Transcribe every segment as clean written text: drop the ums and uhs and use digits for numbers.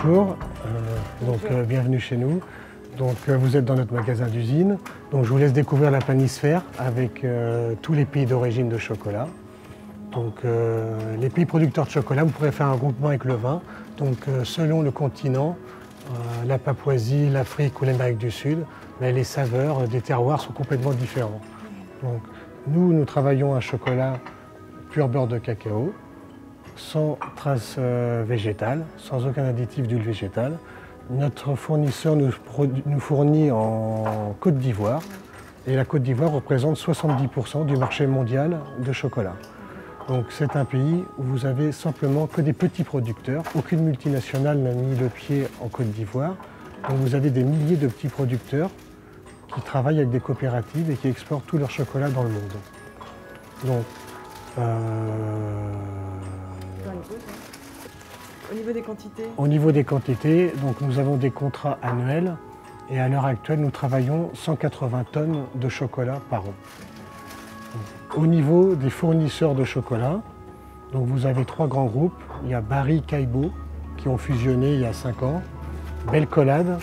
Bonjour, bienvenue chez nous. Vous êtes dans notre magasin d'usine. Je vous laisse découvrir la planisphère avec tous les pays d'origine de chocolat. Les pays producteurs de chocolat, vous pourrez faire un groupement avec le vin. Selon le continent, la Papouasie, l'Afrique ou l'Amérique du Sud, les saveurs des terroirs sont complètement différents. Nous travaillons un chocolat pur beurre de cacao, sans traces végétales, sans aucun additif d'huile végétale. Notre fournisseur nous fournit en Côte d'Ivoire et la Côte d'Ivoire représente 70% du marché mondial de chocolat. C'est un pays où vous avez simplement que des petits producteurs. Aucune multinationale n'a mis le pied en Côte d'Ivoire. Vous avez des milliers de petits producteurs qui travaillent avec des coopératives et qui exportent tout leur chocolat dans le monde. Au niveau des quantités? Au niveau des quantités, nous avons des contrats annuels et à l'heure actuelle, nous travaillons 180 tonnes de chocolat par an. Au niveau des fournisseurs de chocolat, vous avez trois grands groupes. Il y a Barry, Caillebots qui ont fusionné il y a 5 ans, Belcolade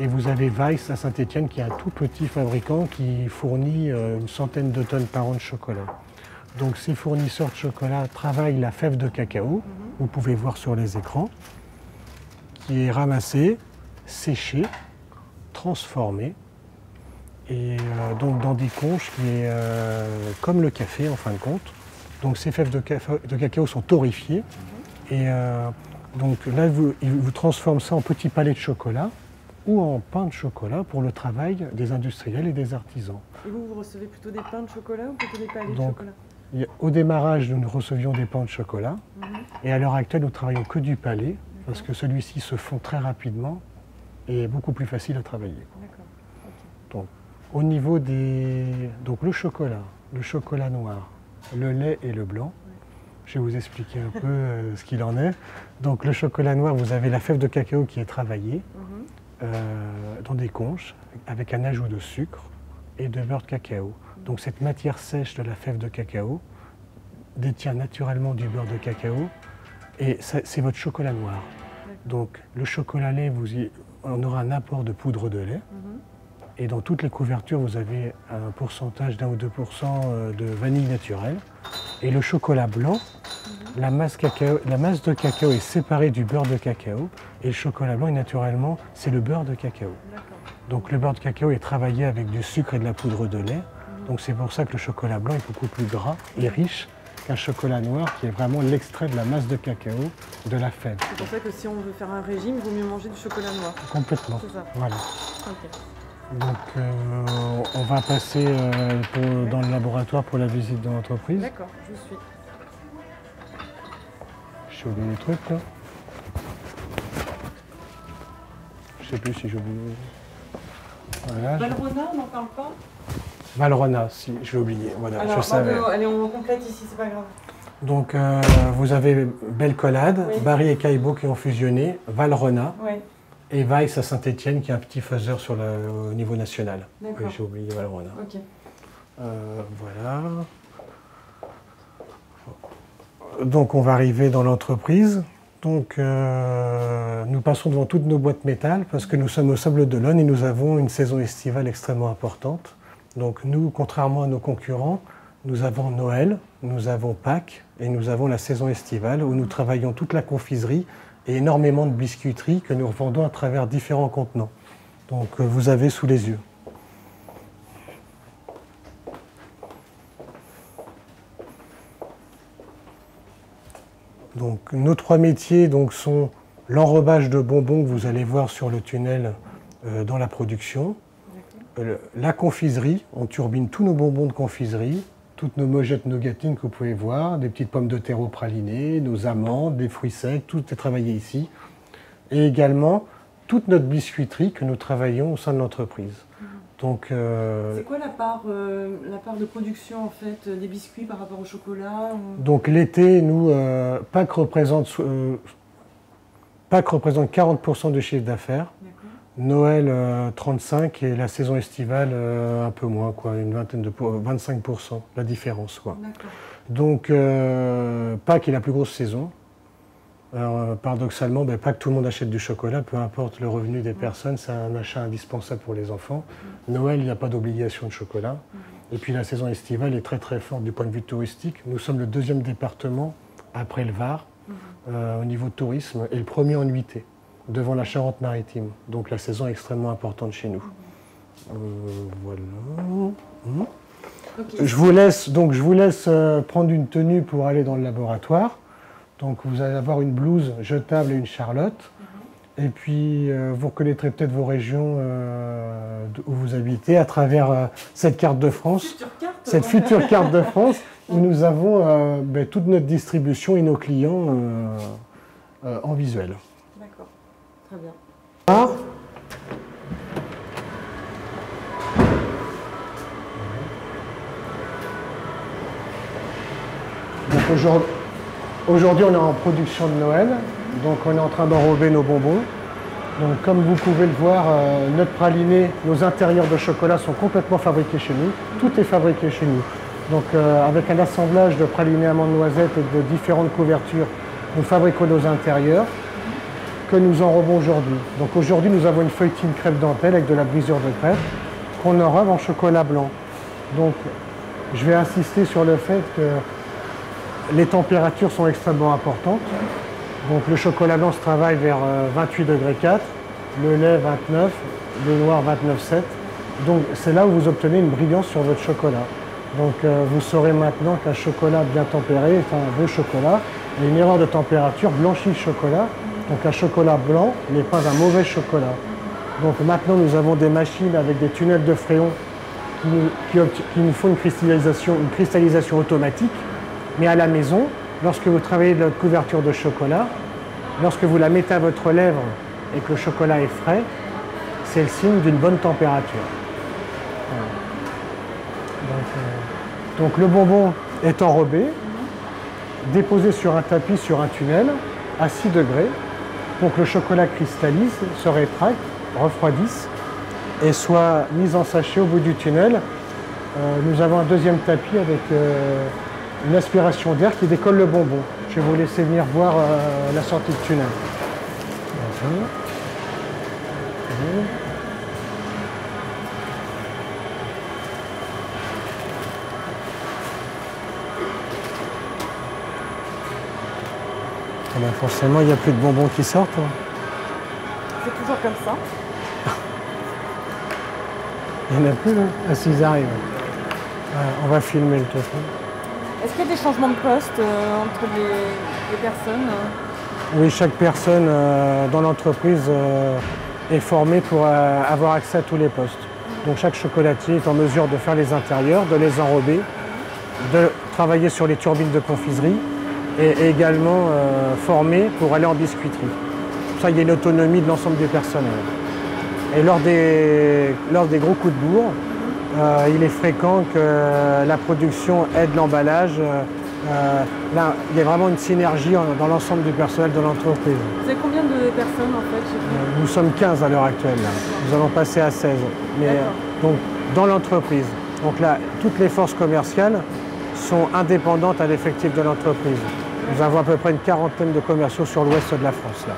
et vous avez Weiss à Saint-Étienne qui est un tout petit fabricant qui fournit une centaine de tonnes par an de chocolat. Ces fournisseurs de chocolat travaillent la fève de cacao, vous pouvez voir sur les écrans, qui est ramassée, séchée, transformée, et dans des conches qui est comme le café en fin de compte. Ces fèves de cacao sont torréfiées, et là ils vous transforment ça en petits palets de chocolat ou en pain de chocolat pour le travail des industriels et des artisans. Et vous recevez plutôt des pains de chocolat ou plutôt des palets de chocolat? Au démarrage, nous recevions des pains de chocolat et à l'heure actuelle, nous travaillons que du palais parce que celui-ci se fond très rapidement et est beaucoup plus facile à travailler. Okay. Au niveau des... le chocolat noir, le lait et le blanc, je vais vous expliquer un peu ce qu'il en est. Le chocolat noir, vous avez la fève de cacao qui est travaillée dans des conches avec un ajout de sucre et de beurre de cacao. Cette matière sèche de la fève de cacao détient naturellement du beurre de cacao et c'est votre chocolat noir. Le chocolat lait, on aura un apport de poudre de lait et dans toutes les couvertures, vous avez un pourcentage d'1 ou 2% de vanille naturelle. Et le chocolat blanc, la masse de cacao est séparée du beurre de cacao et le chocolat blanc, naturellement, c'est le beurre de cacao. Le beurre de cacao est travaillé avec du sucre et de la poudre de lait. C'est pour ça que le chocolat blanc est beaucoup plus gras et riche qu'un chocolat noir qui est vraiment l'extrait de la masse de cacao de la fève. C'est pour ça que si on veut faire un régime, il vaut mieux manger du chocolat noir. Complètement. C'est ça. Voilà. Okay. On va passer dans le laboratoire pour la visite de l'entreprise. D'accord, je suis. J'ai oublié des trucs là. Je sais plus si j'ai oublié. Voilà, Valrhona, on n'en parle pas? Valrhona, si, je l'ai oublié. Voilà, alors, je savais. Allez, on complète ici, c'est pas grave. Vous avez Belcolade, Barry et Caillebots qui ont fusionné, Valrhona et Weiss à Saint-Étienne qui est un petit faiseur au niveau national. D'accord. J'ai oublié Valrhona. Ok. Voilà. On va arriver dans l'entreprise. Nous passons devant toutes nos boîtes métal parce que nous sommes au Sable d'Olonne et nous avons une saison estivale extrêmement importante. Nous, contrairement à nos concurrents, nous avons Noël, nous avons Pâques et nous avons la saison estivale où nous travaillons toute la confiserie et énormément de biscuiterie que nous revendons à travers différents contenants. Vous avez sous les yeux. Nos trois métiers sont l'enrobage de bonbons que vous allez voir sur le tunnel dans la production, la confiserie, on turbine tous nos bonbons de confiserie, toutes nos mojettes nougatines que vous pouvez voir, des petites pommes de terre au praliné, nos amandes, des fruits secs, tout est travaillé ici. Et également toute notre biscuiterie que nous travaillons au sein de l'entreprise. C'est quoi la part de production en fait des biscuits par rapport au chocolat? L'été, nous, Pâques représente 40% de chiffre d'affaires. Noël 35 et la saison estivale un peu moins, une vingtaine de 25%, la différence. Donc Pâques est la plus grosse saison. Paradoxalement, pas que tout le monde achète du chocolat, peu importe le revenu des personnes, c'est un achat indispensable pour les enfants. Noël, il n'y a pas d'obligation de chocolat. Et puis la saison estivale est très très forte du point de vue touristique. Nous sommes le 2e département après le Var au niveau tourisme et le 1er en nuitée, devant la Charente-Maritime. Donc la saison est extrêmement importante chez nous. Voilà. Okay. Je vous laisse prendre une tenue pour aller dans le laboratoire. Donc vous allez avoir une blouse jetable et une charlotte. Et puis vous reconnaîtrez peut-être vos régions où vous habitez à travers cette carte de France, cette future carte de France, où nous avons toute notre distribution et nos clients en visuel. D'accord, très bien. Ah. Donc aujourd'hui, on est en production de Noël, donc on est en train d'enrober nos bonbons. Donc comme vous pouvez le voir, notre praliné, nos intérieurs de chocolat sont complètement fabriqués chez nous. Tout est fabriqué chez nous. Donc avec un assemblage de pralinés amandes noisettes et de différentes couvertures, nous fabriquons nos intérieurs que nous enrobons aujourd'hui. Donc aujourd'hui, nous avons une feuilletine crêpe dentelle avec de la brisure de crêpe qu'on enrobe en chocolat blanc. Donc je vais insister sur le fait que les températures sont extrêmement importantes. Donc le chocolat blanc se travaille vers 28 degrés 4, le lait 29, le noir 29,7. Donc c'est là où vous obtenez une brillance sur votre chocolat. Donc vous saurez maintenant qu'un chocolat bien tempéré est un beau chocolat. Et une erreur de température blanchit le chocolat. Donc un chocolat blanc n'est pas un mauvais chocolat. Donc maintenant nous avons des machines avec des tunnels de fréon qui nous font une cristallisation automatique. Mais à la maison, lorsque vous travaillez de votre couverture de chocolat, lorsque vous la mettez à votre lèvre et que le chocolat est frais, c'est le signe d'une bonne température. Donc le bonbon est enrobé, déposé sur un tapis, sur un tunnel, à 6 degrés, pour que le chocolat cristallise, se rétracte, refroidisse et soit mis en sachet au bout du tunnel. Nous avons un deuxième tapis avec une aspiration d'air qui décolle le bonbon. Je vais vous laisser venir voir la sortie de tunnel. Forcément, il n'y a plus de bonbons qui sortent. C'est toujours comme ça. Il n'y en a plus là. Ah, s'ils arrivent. On va filmer le tofu. Est-ce qu'il y a des changements de poste entre les personnes? Oui, chaque personne dans l'entreprise est formée pour avoir accès à tous les postes. Donc chaque chocolatier est en mesure de faire les intérieurs, de les enrober, de travailler sur les turbines de confiserie et également formé pour aller en biscuiterie. Pour ça, il y a une autonomie de l'ensemble du personnel. Et lors des gros coups de bourre, il est fréquent que la production aide l'emballage. Là, il y a vraiment une synergie dans l'ensemble du personnel de l'entreprise. Vous avez combien de personnes en fait? Nous sommes 15 à l'heure actuelle. Là. Nous allons passer à 16. Mais, donc, dans l'entreprise. Donc là, toutes les forces commerciales sont indépendantes à l'effectif de l'entreprise. Nous avons à peu près une quarantaine de commerciaux sur l'ouest de la France. Là.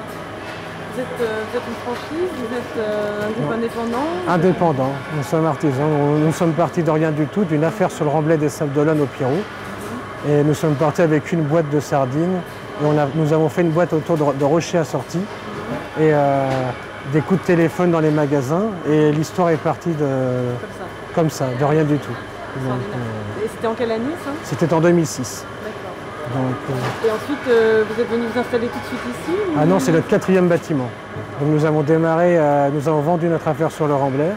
Vous êtes une franchise? Vous êtes un groupe indépendant? Indépendant. Nous sommes artisans. Nous sommes partis de rien du tout, d'une affaire sur le remblai des Sables d'Olonne au Pirou. Et nous sommes partis avec une boîte de sardines. Et nous avons fait une boîte autour de rochers assortis. Et des coups de téléphone dans les magasins. Et l'histoire est partie comme ça, de rien du tout. Donc, et c'était en quelle année ça? C'était en 2006. Et ensuite, vous êtes venu vous installer tout de suite ici? Ah non, c'est notre 4e bâtiment. Donc nous avons démarré, nous avons vendu notre affaire sur le Remblai.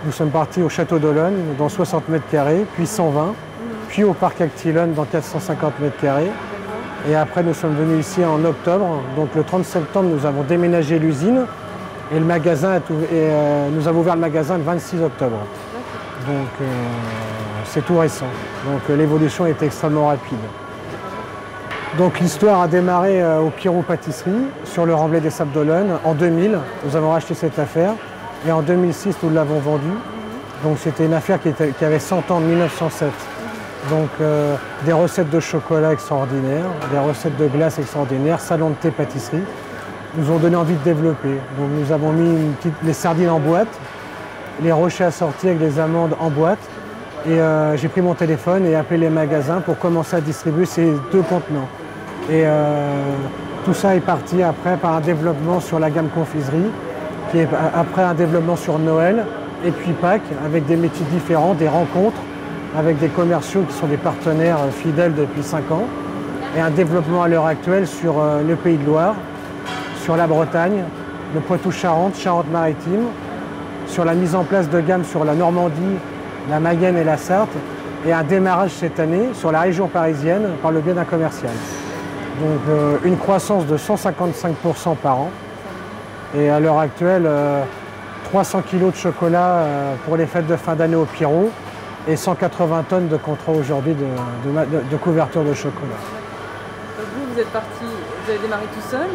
Nous sommes partis au Château d'Olonne dans 60 mètres carrés, puis 120, puis au Parc Actilone dans 450 mètres carrés. Et après, nous sommes venus ici en octobre. Donc le 30 septembre, nous avons déménagé l'usine et le magasin nous avons ouvert le magasin le 26 octobre. Donc c'est tout récent. Donc l'évolution est extrêmement rapide. Donc l'histoire a démarré au Pirou Pâtisserie, sur le Remblai des Sables d'Olonne. En 2000, nous avons racheté cette affaire. Et en 2006, nous l'avons vendue. Donc c'était une affaire qui avait 100 ans, de 1907. Donc des recettes de chocolat extraordinaires, des recettes de glace extraordinaires, salon de thé, pâtisserie, nous ont donné envie de développer. Donc nous avons mis les sardines en boîte, les rochers assortis avec des amandes en boîte. Et j'ai pris mon téléphone et appelé les magasins pour commencer à distribuer ces 2 contenants. Et tout ça est parti après par un développement sur la gamme confiserie, qui est après un développement sur Noël, et puis Pâques, avec des métiers différents, des rencontres, avec des commerciaux qui sont des partenaires fidèles depuis 5 ans, et un développement à l'heure actuelle sur le Pays de Loire, sur la Bretagne, le Poitou-Charentes, Charente-Maritime, sur la mise en place de gamme sur la Normandie, la Mayenne et la Sarthe, et un démarrage cette année sur la région parisienne par le biais d'un commercial. Donc une croissance de 155% par an, et à l'heure actuelle, 300 kg de chocolat pour les fêtes de fin d'année au Pierrot, et 180 tonnes de contrats aujourd'hui de couverture de chocolat. Donc vous êtes parti, vous avez démarré tout seul,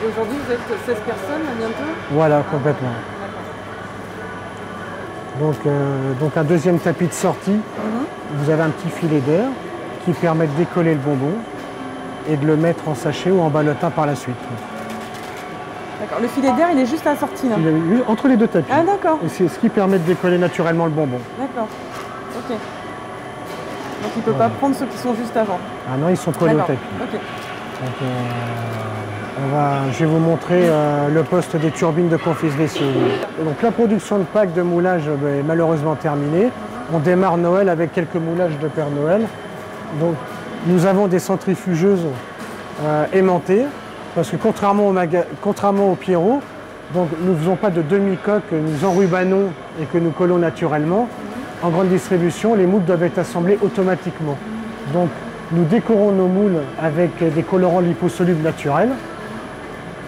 et aujourd'hui vous êtes 16 personnes bientôt? Voilà, complètement. Donc un deuxième tapis de sortie, vous avez un petit filet d'air qui permet de décoller le bonbon et de le mettre en sachet ou en ballotin par la suite. D'accord, le filet d'air il est juste à la sortie là? Il est entre les 2 tapis. Ah d'accord. Et c'est ce qui permet de décoller naturellement le bonbon. D'accord. Ok. Donc il ne peut pas prendre ceux qui sont juste avant. Ah non, ils sont collés au tapis. Okay. Donc, je vais vous montrer le poste des turbines de confiserie. Donc la production de Pâques de moulage est malheureusement terminée. On démarre Noël avec quelques moulages de Père Noël. Donc nous avons des centrifugeuses aimantées, parce que contrairement au Pierrot, donc nous ne faisons pas de demi-coque, nous enrubanons et que nous collons naturellement. En grande distribution, les moules doivent être assemblés automatiquement. Donc, nous décorons nos moules avec des colorants liposolubles naturels.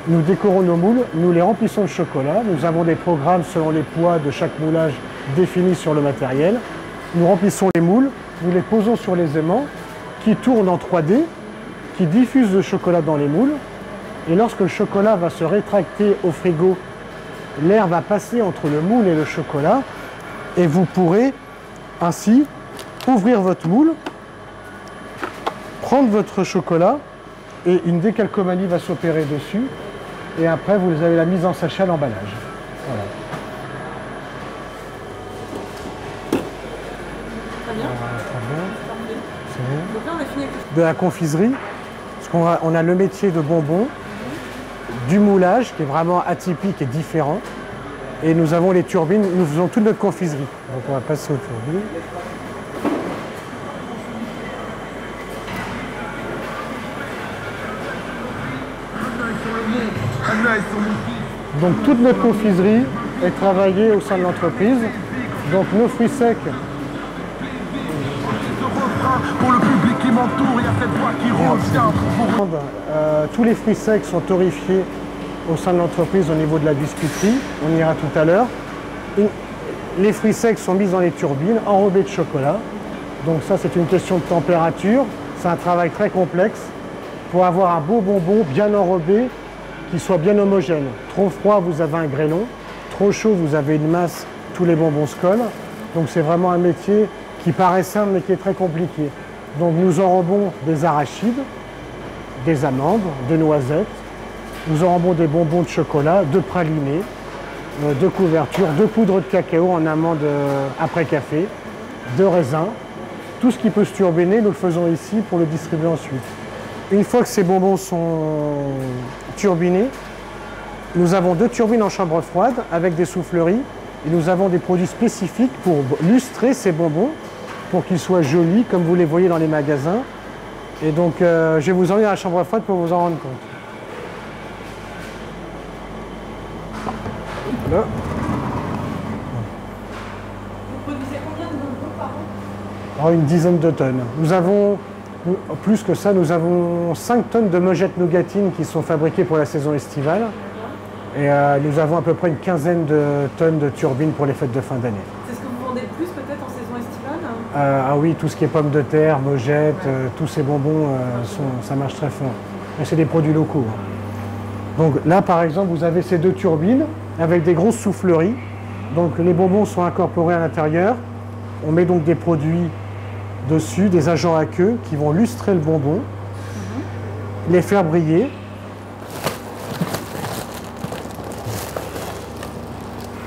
Nous décorons nos moules, nous les remplissons de chocolat. Nous avons des programmes selon les poids de chaque moulage définis sur le matériel. Nous remplissons les moules, nous les posons sur les aimants qui tournent en 3D, qui diffusent le chocolat dans les moules. Et lorsque le chocolat va se rétracter au frigo, l'air va passer entre le moule et le chocolat. Et vous pourrez ainsi ouvrir votre moule, prendre votre chocolat et une décalcomanie va s'opérer dessus. Et après, vous avez la mise en sachet à l'emballage. Voilà. Très bien. C'est bien. Donc là, on a fini avec de la confiserie, parce qu'on a le métier de bonbon, du moulage qui est vraiment atypique et différent. Et nous avons les turbines, nous faisons toute notre confiserie. Donc on va passer aux turbines. Donc toute notre confiserie est travaillée au sein de l'entreprise. Donc nos fruits secs. Pour le public qui m'entoure, il y a cette voix qui revient. Tous les fruits secs sont torréfiés au sein de l'entreprise au niveau de la biscuiterie, on ira tout à l'heure. Les fruits secs sont mis dans les turbines, enrobés de chocolat. Donc ça, c'est une question de température. C'est un travail très complexe pour avoir un beau bonbon bien enrobé, qui soit bien homogène. Trop froid, vous avez un grêlon. Trop chaud, vous avez une masse, tous les bonbons se collent. Donc c'est vraiment un métier qui paraît simple, mais qui est très compliqué. Donc nous enrobons des arachides, des amandes, des noisettes. Nous enrobons des bonbons de chocolat, de pralinés, de couverture, de poudre de cacao en amande après café, de raisin. Tout ce qui peut se turbiner, nous le faisons ici pour le distribuer ensuite. Une fois que ces bonbons sont turbinés, nous avons 2 turbines en chambre froide avec des souffleries. Et nous avons des produits spécifiques pour lustrer ces bonbons, pour qu'ils soient jolis comme vous les voyez dans les magasins. Et donc je vais vous emmener à la chambre froide pour vous en rendre compte. Là. Vous produisez combien de bonbons par an? Oh, une dizaine de tonnes. Nous avons, plus que ça, nous avons 5 tonnes de mogettes nougatines qui sont fabriquées pour la saison estivale. Et nous avons à peu près une quinzaine de tonnes de turbines pour les fêtes de fin d'année. C'est ce que vous vendez le plus peut-être en saison estivale? Ah oui, tout ce qui est pommes de terre, mogettes, tous ces bonbons, ça marche très fort. Et c'est des produits locaux. Donc là, par exemple, vous avez ces 2 turbines avec des grosses souffleries. Donc les bonbons sont incorporés à l'intérieur. On met donc des produits dessus des agents aqueux qui vont lustrer le bonbon, les faire briller.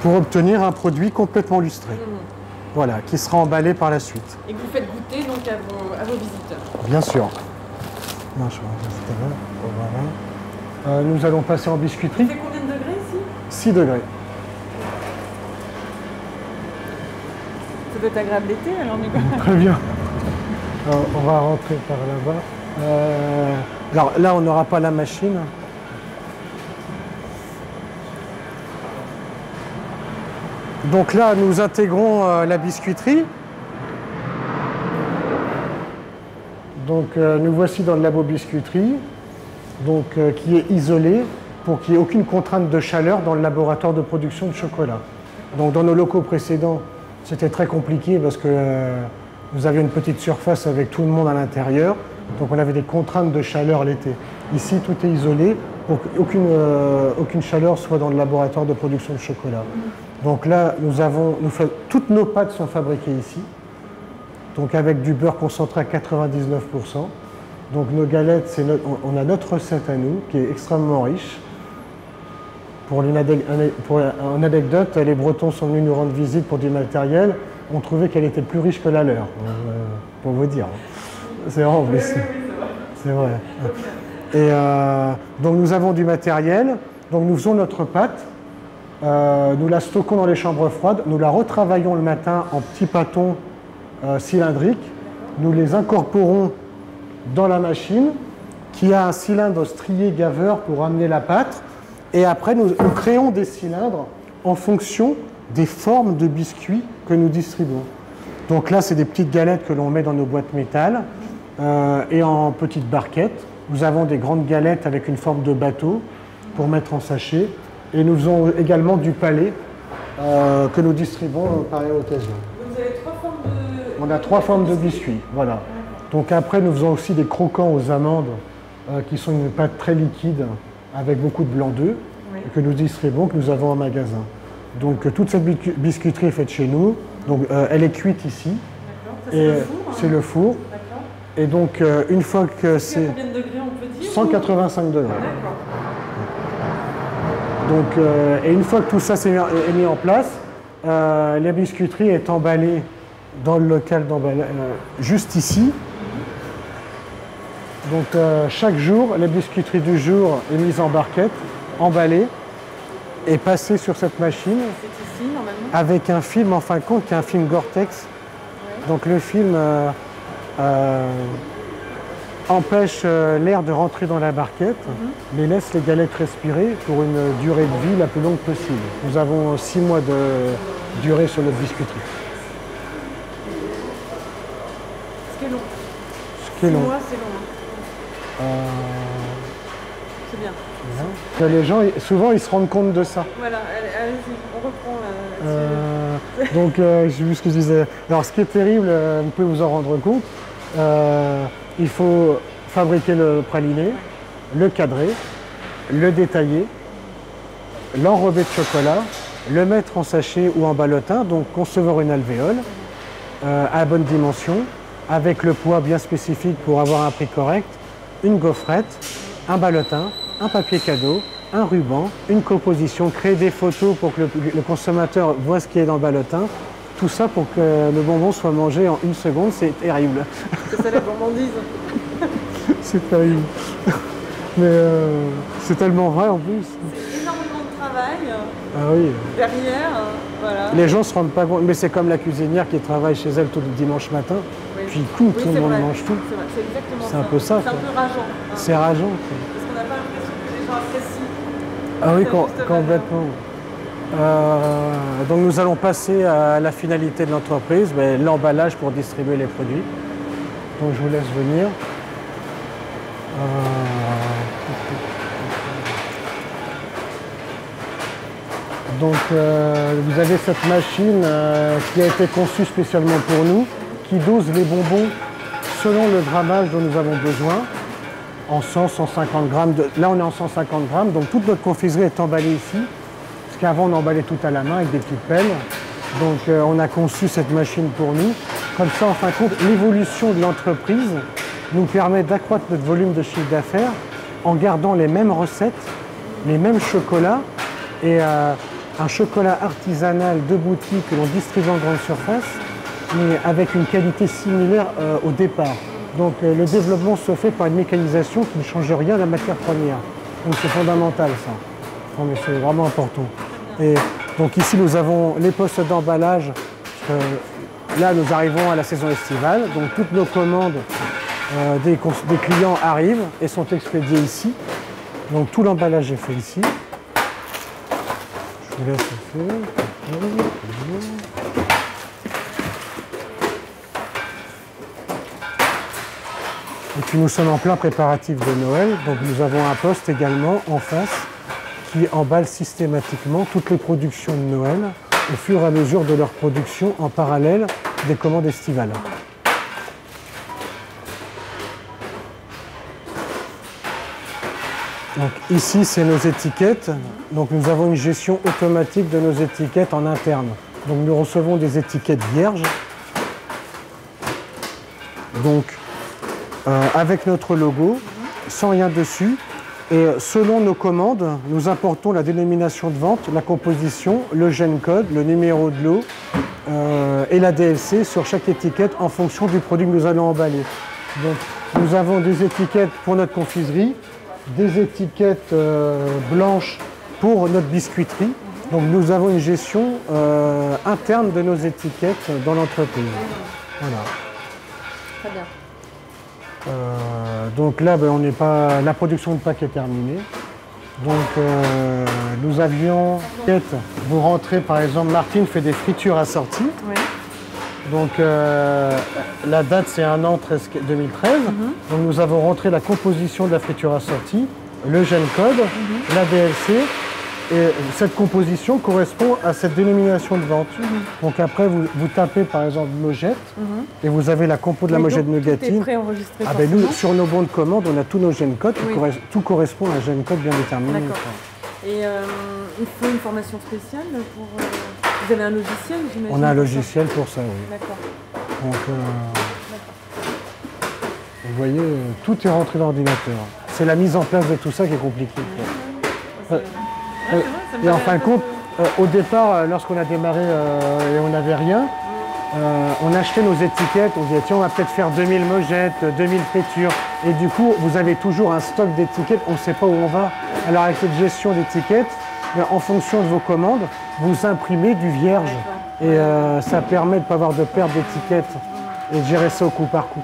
Pour obtenir un produit complètement lustré. Voilà, qui sera emballé par la suite. Et que vous faites goûter donc à vos visiteurs. Bien sûr. Voilà. Nous allons passer en biscuiterie. Ça fait combien de degrés ici? 6 degrés. Ça doit être agréable l'été alors, Nicolas. Très bien. Alors, on va rentrer par là-bas. Alors là, on n'aura pas la machine. Donc là, nous intégrons la biscuiterie. Donc nous voici dans le labo biscuiterie, donc, qui est isolé pour qu'il n'y ait aucune contrainte de chaleur dans le laboratoire de production de chocolat. Donc dans nos locaux précédents, c'était très compliqué parce que nous avions une petite surface avec tout le monde à l'intérieur, donc on avait des contraintes de chaleur l'été. Ici, tout est isolé pour qu'aucune chaleur soit dans le laboratoire de production de chocolat. Donc là, toutes nos pâtes sont fabriquées ici, donc avec du beurre concentré à 99%. Donc nos galettes, on a notre recette à nous, qui est extrêmement riche. Pour une anecdote, les Bretons sont venus nous rendre visite pour du matériel, on trouvait qu'elle était plus riche que la leur, pour vous dire. C'est vrai, c'est vrai. Et donc nous avons du matériel, donc nous faisons notre pâte, nous la stockons dans les chambres froides, nous la retravaillons le matin en petits pâtons cylindriques, nous les incorporons dans la machine qui a un cylindre strié gaveur pour amener la pâte, et après nous créons des cylindres en fonction des formes de biscuits que nous distribuons. Donc là, c'est des petites galettes que l'on met dans nos boîtes métal et en petites barquettes. Nous avons des grandes galettes avec une forme de bateau pour mettre en sachet. Et nous faisons également du palais que nous distribuons par occasion. Vous avez 3 formes de... On a 3 formes de biscuits, voilà. Donc après, nous faisons aussi des croquants aux amandes qui sont une pâte très liquide avec beaucoup de blanc d'œuf que nous distribuons, que nous avons en magasin. Donc toute cette biscuiterie est faite chez nous. Donc elle est cuite ici. C'est le four. Et donc une fois que c'est... Combien de degrés on peut dire? 185 degrés. Donc, et une fois que tout ça est mis en place, la biscuiterie est emballée dans le local d'emballage, juste ici. Donc chaque jour, la biscuiterie du jour est mise en barquette, emballée et passée sur cette machine ici, avec un film en fin de compte qui est un film Gore-Tex. Donc le film empêche l'air de rentrer dans la barquette, mais laisse les galettes respirer pour une durée de vie la plus longue possible. Nous avons 6 mois de durée sur notre biscuiterie. Ce qui est long. Ce qui est long. 6 mois, c'est long. C'est bien. Les gens, souvent, ils se rendent compte de ça. Voilà, allez-y, on reprend. Donc, je sais plus ce que je disais. Alors, ce qui est terrible, vous pouvez vous en rendre compte, il faut fabriquer le praliné, le cadrer, le détailler, l'enrober de chocolat, le mettre en sachet ou en ballotin, donc concevoir une alvéole à bonne dimension, avec le poids bien spécifique pour avoir un prix correct, une gaufrette, un ballotin, un papier cadeau, un ruban, une composition, créer des photos pour que le consommateur voit ce qui est dans le ballotin. Tout ça pour que le bonbon soit mangé en 1 seconde, c'est terrible. C'est ça la gourmandise. C'est terrible. Mais c'est tellement vrai en plus. C'est énormément de travail. Ah oui. Derrière, voilà. Les gens ne se rendent pas compte, mais c'est comme la cuisinière qui travaille chez elle tout le dimanche matin, puis tout le monde mange tout. C'est vrai, c'est exactement ça. C'est un peu ça. C'est un peu rageant. C'est rageant. Parce qu'on n'a pas l'impression que les gens apprécient. Ah oui, complètement. Donc nous allons passer à la finalité de l'entreprise, l'emballage pour distribuer les produits. Donc je vous laisse venir. Donc vous avez cette machine qui a été conçue spécialement pour nous, qui dose les bonbons selon le grammage dont nous avons besoin, en 100-150 grammes. Là on est en 150 grammes, donc toute notre confiserie est emballée ici. Parce qu'avant, on emballait tout à la main avec des petites pelles. Donc, on a conçu cette machine pour nous. Comme ça, en fin de compte, l'évolution de l'entreprise nous permet d'accroître notre volume de chiffre d'affaires en gardant les mêmes recettes, les mêmes chocolats et un chocolat artisanal de boutique que l'on distribue en grande surface, mais avec une qualité similaire au départ. Donc le développement se fait par une mécanisation qui ne change rien à la matière première. Donc c'est fondamental ça. Non, mais c'est vraiment important. Et donc ici nous avons les postes d'emballage. Là nous arrivons à la saison estivale, donc toutes nos commandes des clients arrivent et sont expédiées ici. Donc tout l'emballage est fait ici. Je vous laisse faire. Et puis nous sommes en plein préparatif de Noël, donc nous avons un poste également en face qui emballe systématiquement toutes les productions de Noël au fur et à mesure de leur production en parallèle des commandes estivales. Donc ici c'est nos étiquettes, donc nous avons une gestion automatique de nos étiquettes en interne. Donc nous recevons des étiquettes vierges, donc avec notre logo, sans rien dessus. Et selon nos commandes, nous importons la dénomination de vente, la composition, le gène code, le numéro de lot et la DLC sur chaque étiquette en fonction du produit que nous allons emballer. Donc nous avons des étiquettes pour notre confiserie, des étiquettes blanches pour notre biscuiterie. Donc nous avons une gestion interne de nos étiquettes dans l'entreprise. Voilà. Très bien. Donc là, on n'est pas. La production de Pâques est terminée. Donc nous avions. Vous rentrez, par exemple, Martine fait des fritures assorties. Oui. Donc la date c'est 1 an 2013. Donc nous avons rentré la composition de la friture assortie, le gène code, la DLC. Et cette composition correspond à cette dénomination de vente. Donc après, vous tapez par exemple Mogette et vous avez la compo de la Mogette Nougatine. Tout est préenregistré. Nous, sur nos bons de commande, on a tous nos gènes codes. Tout correspond à un gène code bien déterminé. D'accord. Et il faut une formation spéciale pour... Vous avez un logiciel, j'imagine? On a un logiciel pour ça, oui. D'accord. Donc, vous voyez, tout est rentré dans l'ordinateur. C'est la mise en place de tout ça qui est compliqué. Et en fin de compte, au départ, lorsqu'on a démarré et on n'avait rien, on achetait nos étiquettes, on disait tiens on va peut-être faire 2000 mogettes, 2000 fritures. Et du coup, vous avez toujours un stock d'étiquettes, on ne sait pas où on va. Alors avec cette gestion d'étiquettes, en fonction de vos commandes, vous imprimez du vierge. Et ça permet de ne pas avoir de perte d'étiquettes et de gérer ça au coup par coup.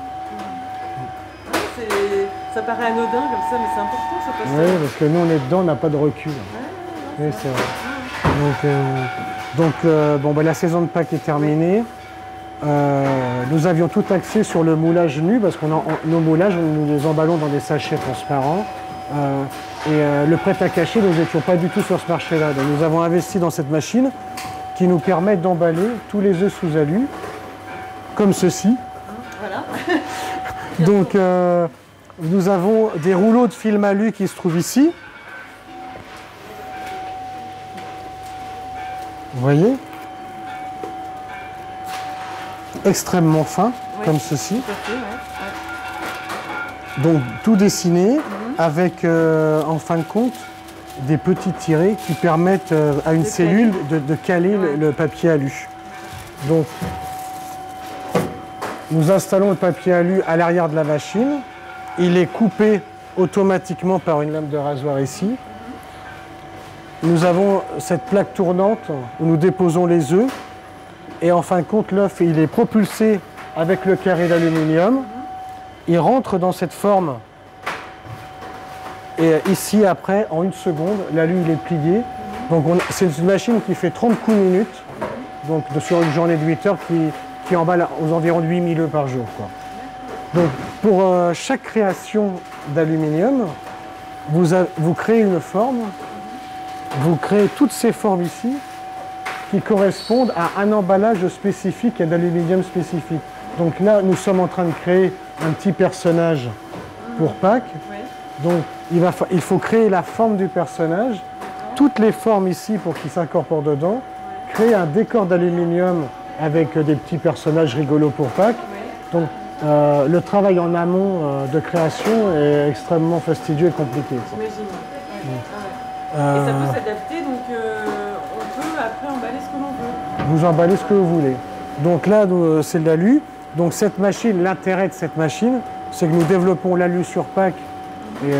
Ça paraît anodin comme ça, mais c'est important ça. Oui, parce que nous on est dedans, on n'a pas de recul. Oui, c'est vrai. Donc, la saison de Pâques est terminée. Nous avions tout axé sur le moulage nu, parce que nos moulages, nous les emballons dans des sachets transparents. Le prêt-à-cacher, nous n'étions pas du tout sur ce marché-là. Donc nous avons investi dans cette machine qui nous permet d'emballer tous les œufs sous alu, comme ceci. Voilà. Donc nous avons des rouleaux de film alu qui se trouvent ici. Vous voyez? Extrêmement fin, comme ceci. Tout à fait, Donc tout dessiné avec, en fin de compte, des petits tirets qui permettent à une cellule de caler le papier alu. Donc nous installons le papier alu à l'arrière de la machine. Il est coupé automatiquement par une lame de rasoir ici. Nous avons cette plaque tournante où nous déposons les œufs. Et en fin de compte, l'œuf il est propulsé avec le carré d'aluminium. Il rentre dans cette forme. Et ici, après, en 1 seconde, l'alu il est plié. Donc c'est une machine qui fait 30 coups minutes. Donc sur une journée de 8 heures qui emballe aux environs de 8000 œufs par jour, quoi. Donc pour chaque création d'aluminium, vous créez une forme. Vous créez toutes ces formes ici qui correspondent à un emballage spécifique et d'aluminium spécifique. Donc là, nous sommes en train de créer un petit personnage pour Pâques. Donc il faut créer la forme du personnage, toutes les formes ici pour qu'il s'incorpore dedans, créer un décor d'aluminium avec des petits personnages rigolos pour Pâques. Donc le travail en amont de création est extrêmement fastidieux et compliqué. J'imagine. Et ça peut s'adapter, donc on peut après emballer ce que l'on veut. Vous emballez ce que vous voulez. Donc là, c'est de l'alu. Donc cette machine, l'intérêt de cette machine, c'est que nous développons l'alu sur Pâques. Et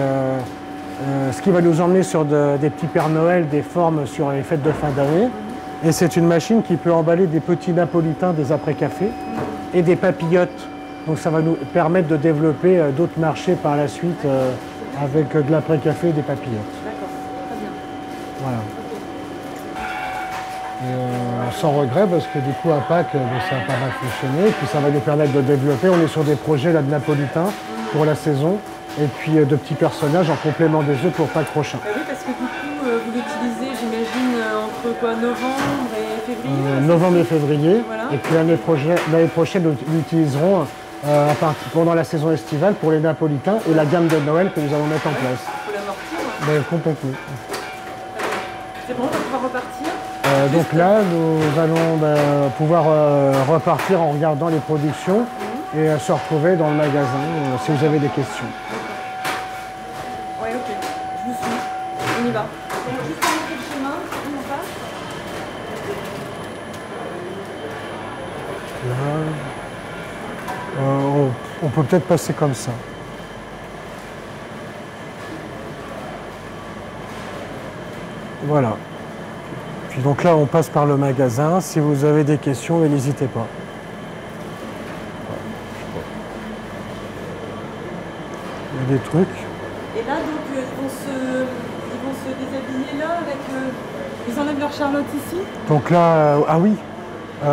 ce qui va nous emmener sur des petits Pères Noël, des formes sur les fêtes de fin d'année. Et c'est une machine qui peut emballer des petits napolitains, des après-cafés et des papillotes. Donc ça va nous permettre de développer d'autres marchés par la suite avec de l'après-café et des papillotes. D'accord, très bien. Voilà. Sans regret parce que du coup à Pâques ça n'a pas mal fonctionné et puis ça va nous permettre de développer. On est sur des projets là, de napolitains pour la saison et puis de petits personnages en complément des œufs pour Pâques prochain. Oui, parce que du coup vous l'utilisez j'imagine entre quoi, novembre et février novembre et février. Voilà. Et puis l'année prochaine nous l'utiliserons pendant la saison estivale pour les napolitains et la gamme de Noël que nous allons mettre en place. Il faut l'amortir. Complètement. C'est bon, on va pouvoir repartir. Donc là, nous allons pouvoir repartir en regardant les productions et se retrouver dans le magasin si vous avez des questions. Oui, ok, je vous suis. On y va. On va juste montrer le chemin, on passe. Là, on peut peut-être passer comme ça. Voilà. Puis donc là, on passe par le magasin. Si vous avez des questions, n'hésitez pas. Il y a des trucs. Et là, donc, ils vont se déshabiller là avec... ils enlèvent leur charlotte ici. Donc là, ah oui. Il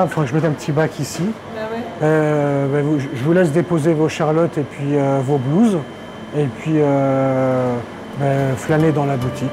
faut que je mette un petit bac ici. Bah ouais. Je vous laisse déposer vos charlottes et puis vos blouses. Et puis flâner dans la boutique.